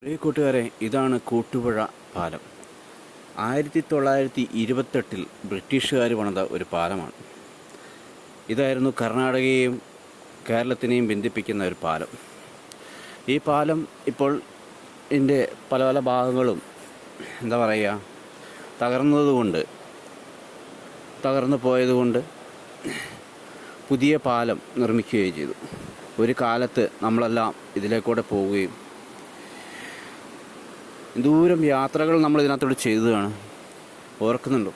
പ്രിയ കൂട്ടുകാരെ, ഇതാണ് കൂട്ടുപുഴ പാലം. 1928 ബ്രിട്ടീഷുകാർ പണിത ഒരു പാലമാണ്. ഇതായിരുന്നു കർണാടകയെയും കേരളത്തിനെയും ബന്ധിപ്പിക്കുന്ന ഒരു പാലം. ഈ പാലം ഇപ്പോൾ ഇതിൻ്റെ പല പല ഭാഗങ്ങളും തകർന്നു പോയതുകൊണ്ട് പുതിയ പാലം നിർമ്മിക്കുകയും ചെയ്തു. ഒരു കാലത്ത് നമ്മളെല്ലാം ഇതിലേക്കൂടെ പോവുകയും ദൂരം യാത്രകൾ നമ്മൾ ഇതിനകത്തോട് ചെയ്തതാണ്. ഓർക്കുന്നുണ്ടോ?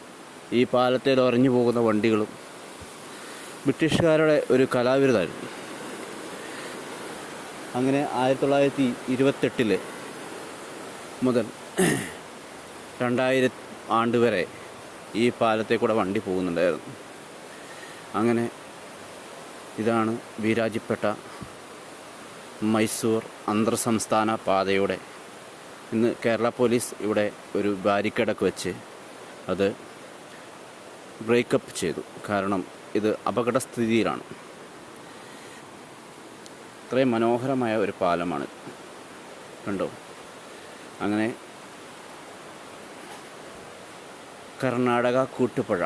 ഈ പാലത്തിൽ ഉറഞ്ഞു പോകുന്ന വണ്ടികളും ബ്രിട്ടീഷുകാരുടെ ഒരു കലാവിരുതായിരുന്നു. അങ്ങനെ 1928 മുതൽ 2000 ആണ്ട് വരെ ഈ പാലത്തെ കൂടെ വണ്ടി പോകുന്നുണ്ടായിരുന്നു. അങ്ങനെ ഇതാണ് വീരാജിപ്പേട്ട മൈസൂർ അന്തർ സംസ്ഥാന പാതയുടെ ഇന്ന് കേരള പോലീസ് ഇവിടെ ഒരു ബാരിക്കേഡൊക്കെ വെച്ച് അത് ബ്രേക്കപ്പ് ചെയ്തു. കാരണം ഇത് അപകടസ്ഥിതിയിലാണ്. ഇത്രയും മനോഹരമായ ഒരു പാലമാണ്, കണ്ടോ? അങ്ങനെ കർണാടക കൂട്ടുപുഴ.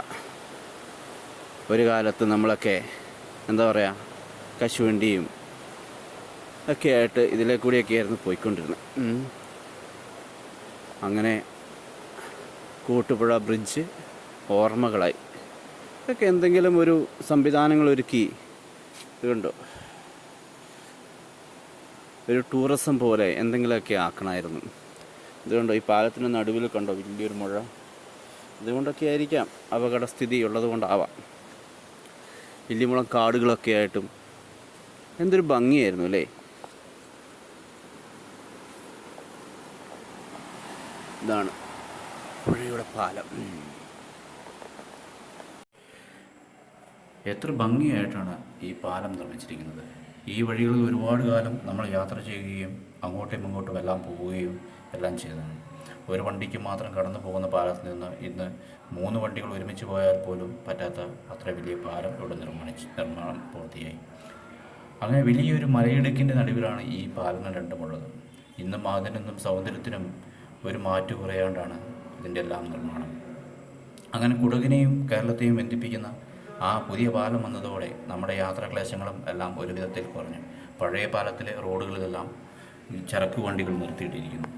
ഒരു കാലത്ത് നമ്മളൊക്കെ കശുവണ്ടിയും ഒക്കെ ആയിട്ട് ഇതിലെ കൂടിയൊക്കെയായിരുന്നു പോയിക്കൊണ്ടിരുന്നത്. അങ്ങനെ കൂട്ടുപുഴ ബ്രിഡ്ജ് ഓർമ്മകളായി. ഇതൊക്കെ എന്തെങ്കിലും ഒരു സംവിധാനങ്ങൾ ഒരുക്കി ഇതുണ്ടോ, ഒരു ടൂറിസം പോലെ എന്തെങ്കിലുമൊക്കെ ആക്കണമായിരുന്നു. ഇതുകൊണ്ടോ ഈ പാലത്തിൻ്റെ നടുവിൽ കണ്ടോ വലിയൊരു മുഴ. ഇതുകൊണ്ടൊക്കെ ആയിരിക്കാം, അപകടസ്ഥിതി ഉള്ളത് കൊണ്ടാവാം. വലിയമുളം കാടുകളൊക്കെ ആയിട്ടും എന്തൊരു ഭംഗിയായിരുന്നു അല്ലേ? ഇതാണ് പുഴയുടെ പാലം. എത്ര ഭംഗിയായിട്ടാണ് ഈ പാലം നിർമ്മിച്ചിരിക്കുന്നത്. ഈ വഴികളിൽ ഒരുപാട് കാലം നമ്മൾ യാത്ര ചെയ്യുകയും അങ്ങോട്ടും ഇങ്ങോട്ടും എല്ലാം പോവുകയും എല്ലാം ചെയ്തതാണ്. ഒരു വണ്ടിക്ക് മാത്രം കടന്നു പോകുന്ന പാലത്തിൽ നിന്ന് ഇന്ന് 3 വണ്ടികൾ ഒരുമിച്ച് പോയാൽ പോലും പറ്റാത്ത അത്ര വലിയ പാലം ഇവിടെ നിർമ്മാണം പൂർത്തിയായി. അങ്ങനെ വലിയൊരു മലയിടുക്കിൻ്റെ നടുവിലാണ് ഈ പാലങ്ങൾ രണ്ടുമുള്ളത്. ഇന്നും അതിനും സൗന്ദര്യത്തിനും ഒരു മാറ്റു കുറയാണ്ടാണ് ഇതിൻ്റെ എല്ലാം നിർമ്മാണം. അങ്ങനെ കുടകിനെയും കേരളത്തെയും ബന്ധിപ്പിക്കുന്ന ആ പുതിയ പാലം വന്നതോടെ നമ്മുടെ യാത്രാക്ലേശങ്ങളും എല്ലാം ഒരു വിധത്തിൽ കുറഞ്ഞു. പഴയ പാലത്തിലെ റോഡുകളിലെല്ലാം ചരക്ക് വണ്ടികൾ നിർത്തിയിട്ടിരിക്കുന്നു.